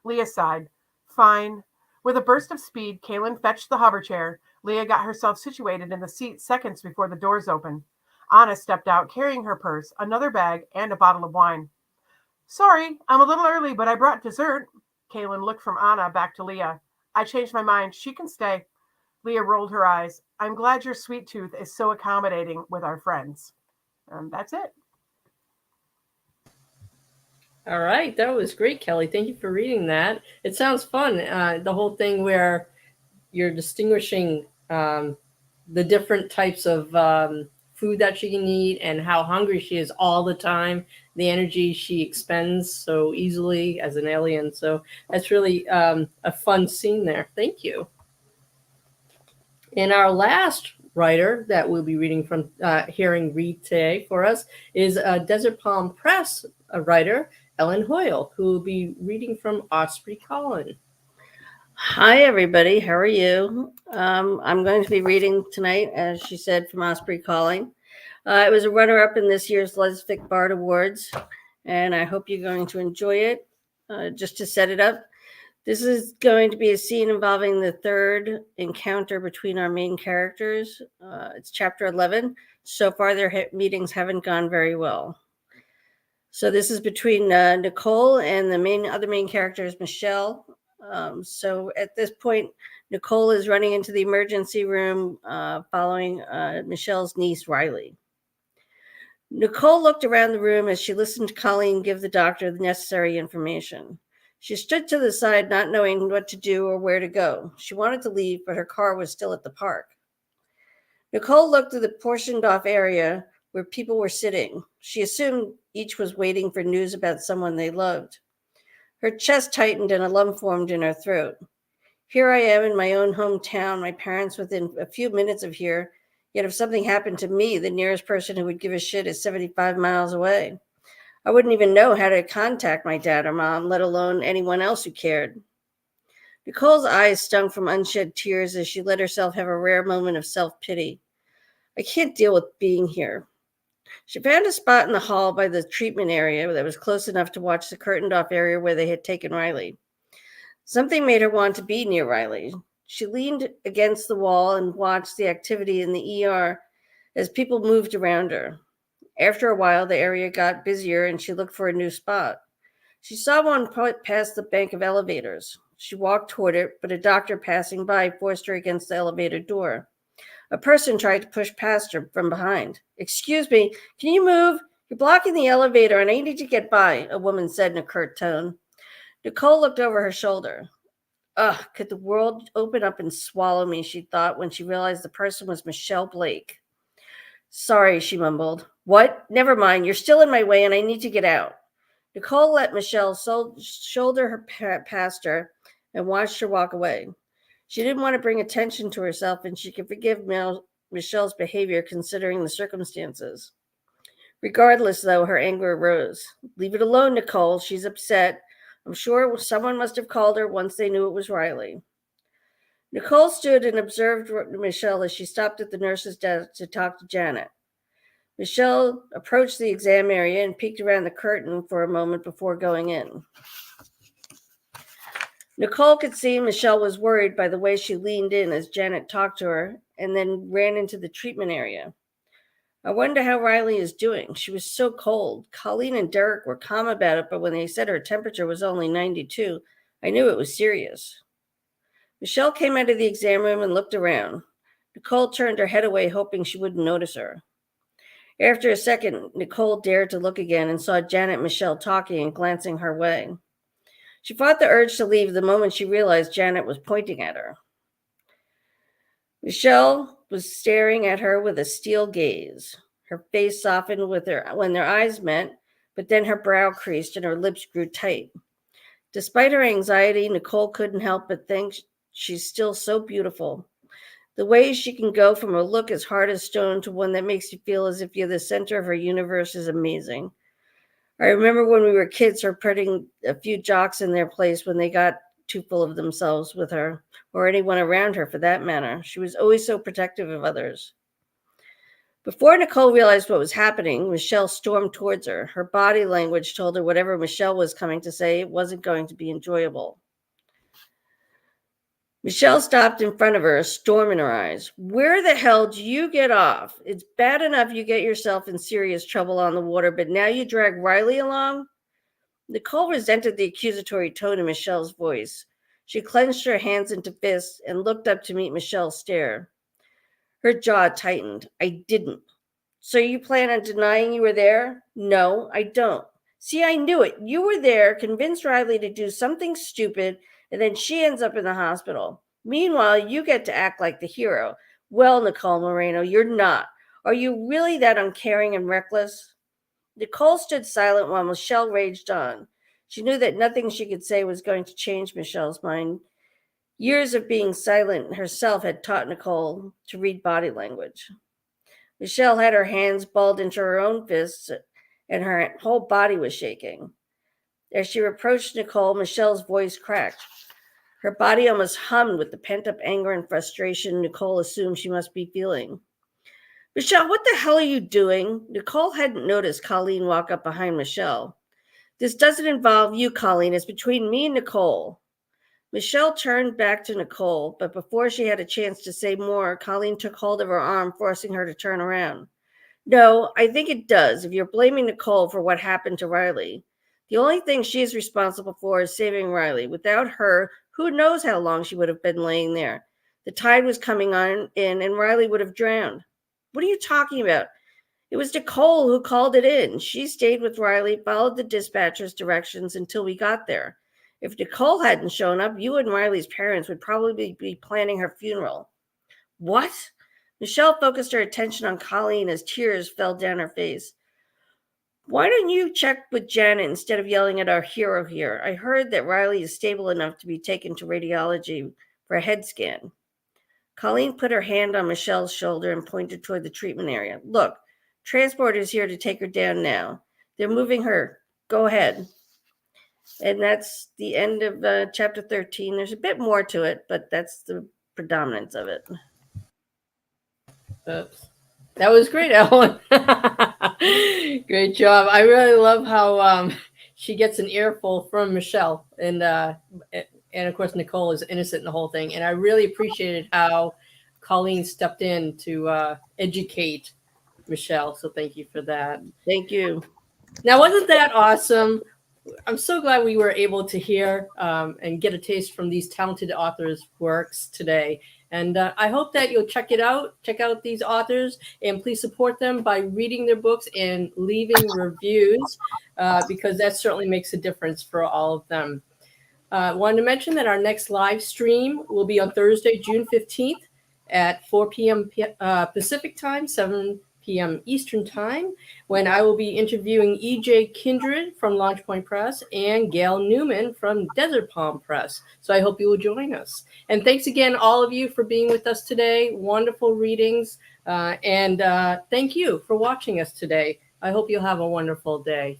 Leah sighed. Fine. With a burst of speed, Kaylin fetched the hover chair. Leah got herself situated in the seat seconds before the doors opened. Anna stepped out carrying her purse, another bag, and a bottle of wine. Sorry, I'm a little early, but I brought dessert. Kaylin looked from Anna back to Leah. I changed my mind. She can stay. Leah rolled her eyes. I'm glad your sweet tooth is so accommodating with our friends. And that's it. All right, that was great, Kelly. Thank you for reading that. It sounds fun. The whole thing where you're distinguishing the different types of food that she can eat and how hungry she is all the time, the energy she expends so easily as an alien. So that's really a fun scene there. Thank you. And our last writer that we'll be reading from, hearing read today for us is Desert Palm Press writer, Ellen Hoil, who will be reading from Osprey Calling. Hi, everybody. How are you? I'm going to be reading tonight, as she said, from Osprey Calling. It was a runner-up in this year's Lesfic Bard Awards, and I hope you're going to enjoy it. Just to set it up, this is going to be a scene involving the third encounter between our main characters. It's chapter 11. So far, their meetings haven't gone very well. So this is between Nicole and the other main character is Michelle. So at this point, Nicole is running into the emergency room following Michelle's niece, Riley. Nicole looked around the room as she listened to Colleen give the doctor the necessary information. She stood to the side, not knowing what to do or where to go. She wanted to leave, but her car was still at the park. Nicole looked at the portioned off area where people were sitting. She assumed each was waiting for news about someone they loved. Her chest tightened and a lump formed in her throat. Here I am in my own hometown, my parents within a few minutes of here, yet if something happened to me, the nearest person who would give a shit is 75 miles away. I wouldn't even know how to contact my dad or mom, let alone anyone else who cared. Nicole's eyes stung from unshed tears as she let herself have a rare moment of self-pity. I can't deal with being here. She found a spot in the hall by the treatment area that was close enough to watch the curtained off area where they had taken Riley. Something made her want to be near Riley. She leaned against the wall and watched the activity in the ER as people moved around her. After a while, the area got busier and she looked for a new spot. She saw one past the bank of elevators. She walked toward it, but a doctor passing by forced her against the elevator door. A person tried to push past her from behind. Excuse me, can you move? You're blocking the elevator and I need to get by, a woman said in a curt tone. Nicole looked over her shoulder. Ugh, could the world open up and swallow me, she thought when she realized the person was Michelle Blake. Sorry, she mumbled. What? Never mind, you're still in my way and I need to get out. Nicole let Michelle shoulder her past her and watched her walk away. She didn't want to bring attention to herself, and she could forgive Michelle's behavior considering the circumstances. Regardless, though, her anger rose. Leave it alone, Nicole. She's upset. I'm sure someone must have called her once they knew it was Riley. Nicole stood and observed Michelle as she stopped at the nurse's desk to talk to Janet. Michelle approached the exam area and peeked around the curtain for a moment before going in. Nicole could see Michelle was worried by the way she leaned in as Janet talked to her and then ran into the treatment area. I wonder how Riley is doing. She was so cold. Colleen and Derek were calm about it, but when they said her temperature was only 92, I knew it was serious. Michelle came out of the exam room and looked around. Nicole turned her head away, hoping she wouldn't notice her. After a second, Nicole dared to look again and saw Janet and Michelle talking and glancing her way. She fought the urge to leave the moment she realized Janet was pointing at her. Michelle was staring at her with a steel gaze. Her face softened when their eyes met, but then her brow creased and her lips grew tight. Despite her anxiety, Nicole couldn't help but think she's still so beautiful. The way she can go from a look as hard as stone to one that makes you feel as if you're the center of her universe is amazing. I remember when we were kids, her putting a few jocks in their place when they got too full of themselves with her, or anyone around her for that matter. She was always so protective of others. Before Nicole realized what was happening, Michelle stormed towards her. Her body language told her whatever Michelle was coming to say, it wasn't going to be enjoyable. Michelle stopped in front of her, a storm in her eyes. Where the hell do you get off? It's bad enough you get yourself in serious trouble on the water, but now you drag Riley along? Nicole resented the accusatory tone in Michelle's voice. She clenched her hands into fists and looked up to meet Michelle's stare. Her jaw tightened. I didn't. So you plan on denying you were there? No, I don't. See, I knew it. You were there, convinced Riley to do something stupid, and then she ends up in the hospital. Meanwhile, you get to act like the hero. Well, Nicole Moreno, you're not. Are you really that uncaring and reckless? Nicole stood silent while Michelle raged on. She knew that nothing she could say was going to change Michelle's mind. Years of being silent herself had taught Nicole to read body language. Michelle had her hands balled into her own fists, and her whole body was shaking. As she reproached Nicole, Michelle's voice cracked. Her body almost hummed with the pent-up anger and frustration Nicole assumed she must be feeling. Michelle, what the hell are you doing? Nicole hadn't noticed Colleen walk up behind Michelle. This doesn't involve you, Colleen. It's between me and Nicole. Michelle turned back to Nicole, but before she had a chance to say more, Colleen took hold of her arm, forcing her to turn around. No, I think it does, if you're blaming Nicole for what happened to Riley. The only thing she is responsible for is saving Riley. Without her, who knows how long she would have been laying there. The tide was coming on in, and Riley would have drowned. What are you talking about? It was Nicole who called it in. She stayed with Riley, followed the dispatcher's directions until we got there. If Nicole hadn't shown up, you and Riley's parents would probably be planning her funeral. What? Michelle focused her attention on Colleen as tears fell down her face. Why don't you check with Janet instead of yelling at our hero here? I heard that Riley is stable enough to be taken to radiology for a head scan. Colleen put her hand on Michelle's shoulder and pointed toward the treatment area. Look, transport is here to take her down now. They're moving her. Go ahead. And that's the end of chapter 13. There's a bit more to it, but that's the predominance of it. Oops. That was great, Ellen. Great job. I really love how she gets an earful from Michelle. And of course, Nicole is innocent in the whole thing. And I really appreciated how Colleen stepped in to educate Michelle. So thank you for that. Thank you. Now, wasn't that awesome? I'm so glad we were able to hear and get a taste from these talented authors' works today. And I hope that you'll check out these authors, and please support them by reading their books and leaving reviews, because that certainly makes a difference for all of them. Wanted to mention that our next live stream will be on Thursday, June 15th at 4 p.m. Pacific time, 7 p.m. Eastern time, when I will be interviewing E.J. Kindred from Launch Point Press and Gail Newman from Desert Palm Press. So I hope you will join us. And thanks again, all of you, for being with us today. Wonderful readings. And thank you for watching us today. I hope you'll have a wonderful day.